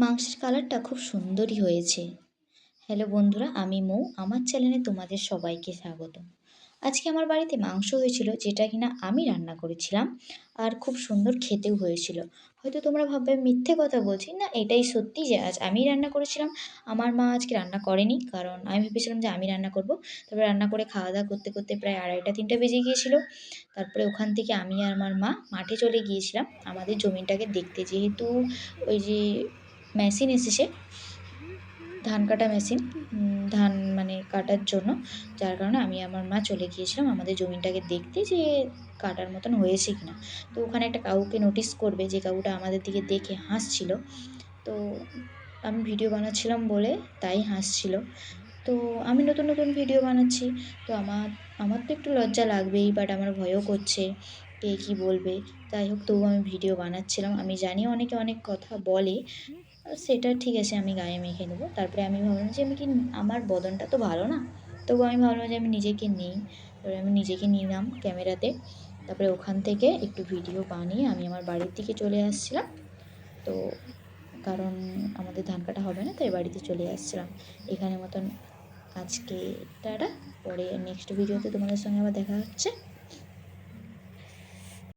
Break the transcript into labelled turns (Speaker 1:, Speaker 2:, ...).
Speaker 1: মাংসের কালারটা খুব সুন্দরই হয়েছে। হ্যালো বন্ধুরা, আমি মৌ। আমার চ্যানেলে তোমাদের সবাইকে স্বাগত। আজকে আমার বাড়িতে মাংস হয়েছিল, যেটা কিনা আমি রান্না করেছিলাম, আর খুব সুন্দর খেতেও হয়েছিল। হয়তো তোমরা ভাববে মিথ্যে কথা বলছি, না এটাই সত্যি যে আজ আমিই রান্না করেছিলাম। আমার মা আজকে রান্না করেনি, কারণ আমি ভেবেছিলাম যে আমি রান্না করব। তারপরে রান্না করে খাওয়া দাওয়া করতে করতে প্রায় 2:30-3টা বেজে গিয়েছিল। তারপরে ওখান থেকে আমি আর আমার মা মাঠে চলে গিয়েছিলাম আমাদের জমিটাকে দেখতে, যেহেতু ওই যে মেশিন এসেছে, ধান কাটা মেশিন, ধান মানে কাটার জন্য। যার কারণে আমি আমার মা চলে গিয়েছিলাম আমাদের জমিটাকে দেখতে, যে কাটার মতন হয়েছে কি না। তো ওখানে একটা কাউকে নোটিস করবে, যে কাকুটা আমাদের দিকে দেখে হাসছিল। তো আমি ভিডিও বানাচ্ছিলাম বলে তাই হাসছিল। তো আমি নতুন নতুন ভিডিও বানাচ্ছি, তো আমার তো একটু লজ্জা লাগবেই, বাট আমার ভয়ও করছে কে কী বলবে। যাই হোক, তবুও আমি ভিডিও বানাচ্ছিলাম। আমি জানি অনেকে অনেক কথা বলে, সেটা ঠিক আছে, আমি গায়ে মেখে নেবো। তারপরে আমি ভাবলাম যে আমার বদনটা তো ভালো না, তবু আমি ভাবলাম যে আমি নিজেকে নিই। তারপরে আমি নিজেকে নিলাম ক্যামেরাতে। তারপরে ওখান থেকে একটু ভিডিও বানিয়ে আমি আমার বাড়ির দিকে চলে আসছিলাম। তো কারণ আমাদের ধান কাটা হবে না, তাই বাড়িতে চলে আসছিলাম। এখানের মতন আজকে টাটা। পরে নেক্সট ভিডিওতে তোমাদের সঙ্গে আবার দেখা হচ্ছে।